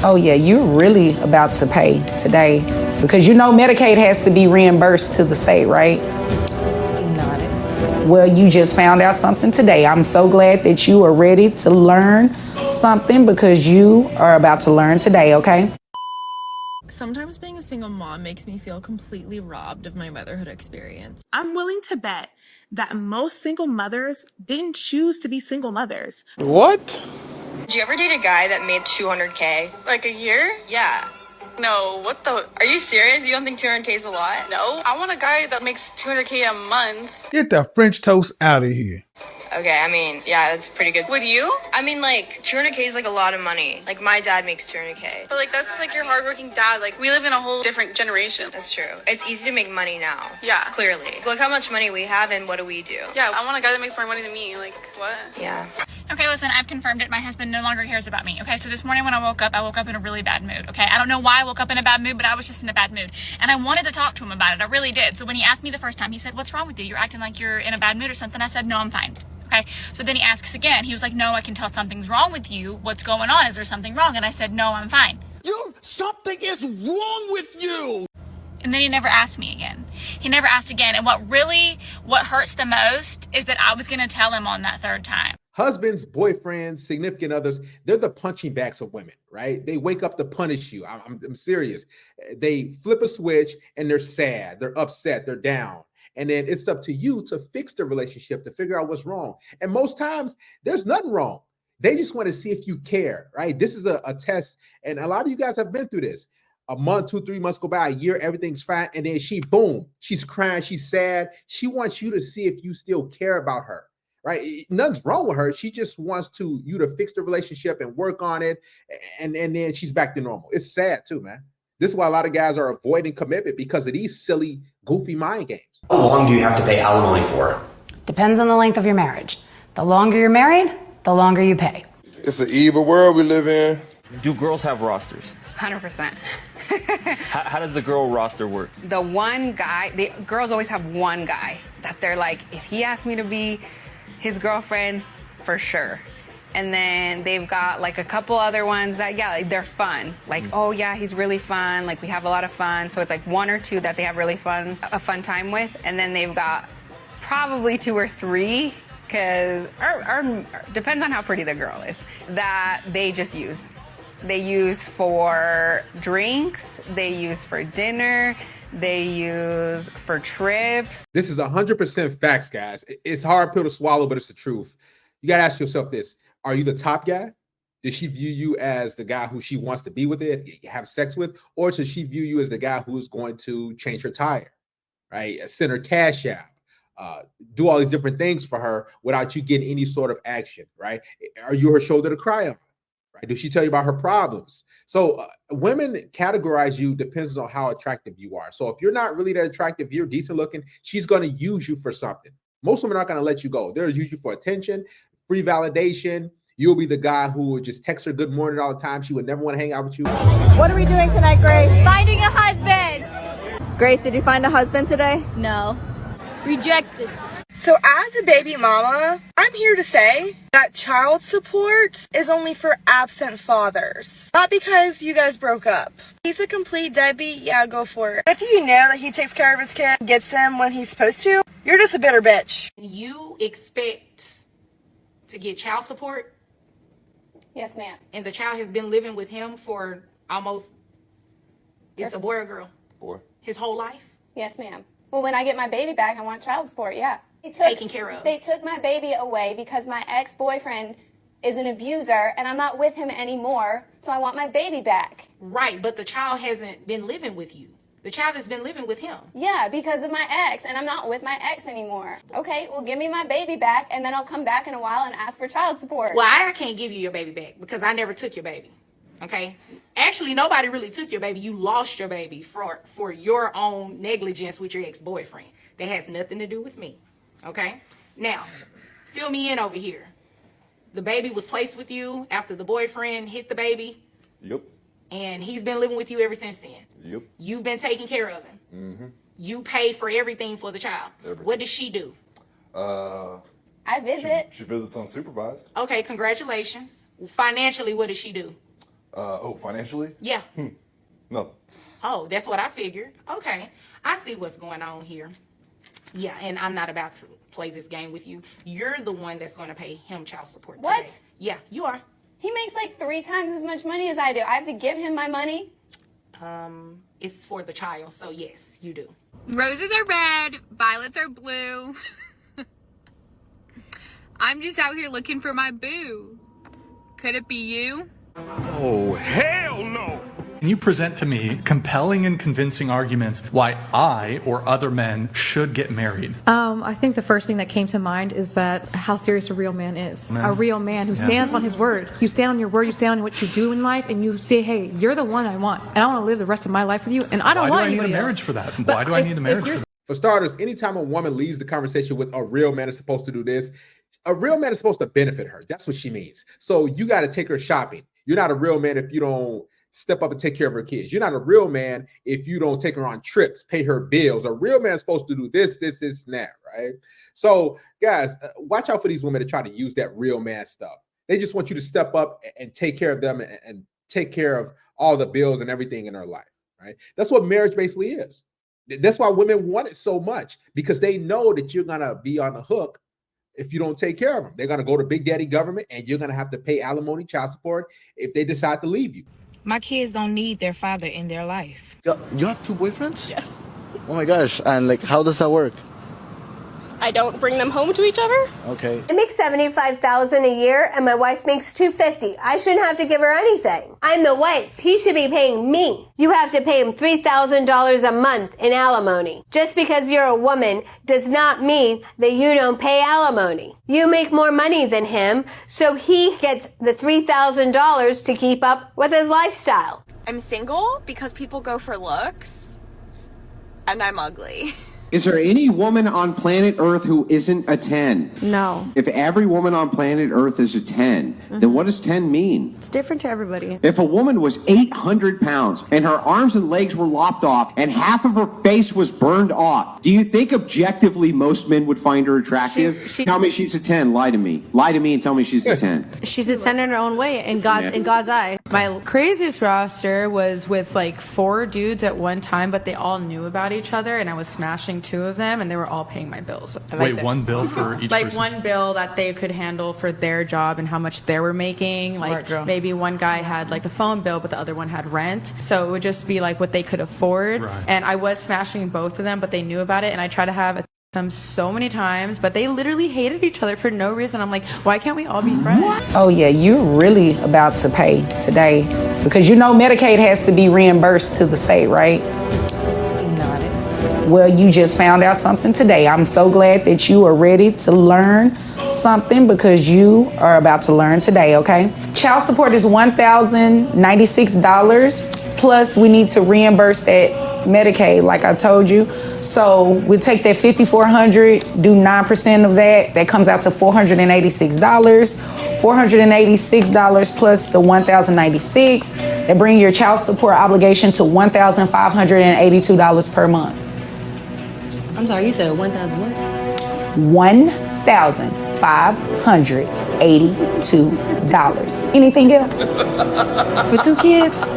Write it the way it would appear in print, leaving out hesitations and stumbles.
Oh yeah, you're really about to pay today because you know Medicaid has to be reimbursed to the state, right? Not it. Well, you just found out something today. I'm so glad that you are ready to learn something because you are about to learn today, okay? Sometimes being a single mom makes me feel completely robbed of my motherhood experience. I'm willing to bet that most single mothers didn't choose to be single mothers. What? Did you ever date a guy that made 200K? Like a year? Yeah. No, what the? Are you serious? You don't think 200K is a lot? No, I want a guy that makes 200K a month. Get the French toast out of here. Okay, I mean, yeah, that's pretty good. Would you? I mean, like, 200K is like a lot of money. Like, my dad makes 200K. But like that's like your hardworking dad. Like we live in a whole different generation. That's true. It's easy to make money now. Yeah. Clearly. Look how much money we have and what do we do? Yeah, I want a guy that makes more money than me. Like what? Yeah. Okay, listen, I've confirmed it. My husband no longer cares about me. Okay, so this morning when I woke up in a really bad mood. Okay, I don't know why I woke up in a bad mood, but I was just in a bad mood. And I wanted to talk to him about it. I really did. So when he asked me the first time, he said, "What's wrong with you? You're acting like you're in a bad mood or something." I said, "No, I'm fine." Okay, so then he asks again. He was like, "No, I can tell something's wrong with you. What's going on? Is there something wrong?" And I said, "No, I'm fine." Something is wrong with you! And then he never asked me again. He never asked again. And what hurts the most is that I was going to tell him on that third time. Husbands, boyfriends, significant others, they're the punching bags of women, right? They wake up to punish you. I'm serious. They flip a switch and they're sad, they're upset, they're down. And then it's up to you to fix the relationship, to figure out what's wrong. And most times there's nothing wrong. They just want to see if you care, right? This is a test. And a lot of you guys have been through this. A month, 2, 3 months go by, a year, everything's fine. And then boom, she's crying, she's sad. She wants you to see if you still care about her, right? Nothing's wrong with her. She just wants you to fix the relationship and work on it. And then she's back to normal. It's sad too, man. This is why a lot of guys are avoiding commitment because of these silly, goofy mind games. How long do you have to pay alimony for? Depends on the length of your marriage. The longer you're married, the longer you pay. It's an evil world we live in. Do girls have rosters? 100%. How does the girl roster work? The one guy, the girls always have one guy that they're like, if he asked me to be his girlfriend, for sure. And then they've got like a couple other ones that, yeah, like, they're fun. Like, oh yeah, he's really fun. Like we have a lot of fun. So it's like 1 or 2 that they have really a fun time with. And then they've got probably 2 or 3, because depends on how pretty the girl is, that they just use. They use for drinks, they use for dinner, they use for trips. This is 100% facts, guys. It's a hard pill to swallow, but it's the truth. You got to ask yourself this. Are you the top guy? Does she view you as the guy who she wants to be with have sex with? Or does she view you as the guy who's going to change her tire, right? Send her cash out, do all these different things for her without you getting any sort of action, right? Are you her shoulder to cry on? Right? Does she tell you about her problems? So women categorize you depends on how attractive you are. So if you're not really that attractive, you're decent looking, she's going to use you for something. Most women aren't going to let you go. They'll use you for attention, free validation. You'll be the guy who would just text her good morning all the time. She would never want to hang out with you. What are we doing tonight, Grace? Finding a husband. Grace, did you find a husband today? No. Rejected. So as a baby mama, I'm here to say that child support is only for absent fathers. Not because you guys broke up. He's a complete deadbeat, yeah, go for it. If you know that he takes care of his kid, gets them when he's supposed to, you're just a bitter bitch. You expect to get child support? Yes, ma'am. And the child has been living with him for almost, it's a boy or girl? Boy. His whole life? Yes, ma'am. Well, when I get my baby back, I want child support, yeah. Taken care of. They took my baby away because my ex-boyfriend is an abuser and I'm not with him anymore, so I want my baby back. Right, but the child hasn't been living with you. The child has been living with him. Yeah, because of my ex, and I'm not with my ex anymore. Okay, well, give me my baby back, and then I'll come back in a while and ask for child support. Well, I can't give you your baby back because I never took your baby. Okay? Actually, nobody really took your baby. You lost your baby for your own negligence with your ex-boyfriend. That has nothing to do with me. Okay? Now, fill me in over here. The baby was placed with you after the boyfriend hit the baby. Yep. And he's been living with you ever since then. Yep. You've been taking care of him. Mm-hmm. You pay for everything for the child. Everything. What does she do? I visit. She visits unsupervised. Okay, congratulations. Financially, what does she do? Financially? Yeah. Nothing. Oh, that's what I figured. Okay. I see what's going on here. Yeah, and I'm not about to play this game with you. You're the one that's going to pay him child support today. What? Yeah, you are. He makes like 3 times as much money as I do. I have to give him my money? It's for the child, so yes, you do. Roses are red, violets are blue. I'm just out here looking for my boo. Could it be you? Oh, hell no! Can you present to me compelling and convincing arguments why I or other men should get married? I think the first thing that came to mind is that how serious a real man is. Man. A real man who stands on his word. You stand on your word, you stand on what you do in life, and you say, hey, you're the one I want. And I want to live the rest of my life with you, and I don't want anybody else. Why do I need a marriage for that? Why do I need a marriage for that? For starters, anytime a woman leaves the conversation with a real man is supposed to do this, a real man is supposed to benefit her. That's what she means. So you got to take her shopping. You're not a real man if you don't step up and take care of her kids. You're not a real man if you don't take her on trips, pay her bills. A real man's supposed to do this, and that, right? So, guys, watch out for these women that try to use that real man stuff. They just want you to step up and take care of them and take care of all the bills and everything in her life, right? That's what marriage basically is. That's why women want it so much, because they know that you're going to be on the hook if you don't take care of them. They're going to go to Big Daddy government, and you're going to have to pay alimony, child support if they decide to leave you. My kids don't need their father in their life. You have 2 boyfriends? Yes. Oh my gosh. And like, how does that work? I don't bring them home to each other. Okay. I make $75,000 a year and my wife makes $250,000. I shouldn't have to give her anything. I'm the wife. He should be paying me. You have to pay him $3,000 a month in alimony. Just because you're a woman does not mean that you don't pay alimony. You make more money than him, so he gets the $3,000 to keep up with his lifestyle. I'm single because people go for looks, and I'm ugly. Is there any woman on planet Earth who isn't a 10? No. If every woman on planet Earth is a 10, then what does 10 mean? It's different to everybody. If a woman was 800 pounds and her arms and legs were lopped off and half of her face was burned off, do you think objectively most men would find her attractive? Tell me she's a 10. Lie to me. Lie to me and tell me she's a 10. She's a 10 in her own way, in God's eye. My craziest roster was with like 4 dudes at one time, but they all knew about each other, and I was smashing 2 of them, and they were all paying my bills. Wait, one bill for each like person? one bill that they could handle for their job and how much they were making. Smart like girl. maybe one guy had like the phone bill, but the other one had rent. So it would just be like what they could afford. Right. And I was smashing both of them, but they knew about it, and I tried to have them so many times, but they literally hated each other for no reason. I'm like, why can't we all be friends? Oh yeah, you're really about to pay today, because you know Medicaid has to be reimbursed to the state, right? Well, you just found out something today. I'm so glad that you are ready to learn something, because you are about to learn today, okay? Child support is $1,096, plus we need to reimburse that Medicaid, like I told you. So we take that $5,400, do 9% of that. That comes out to $486. $486 plus the $1,096. That bring your child support obligation to $1,582 per month. I'm sorry, you said 1,000 what? $1,582. Anything else? For 2 kids?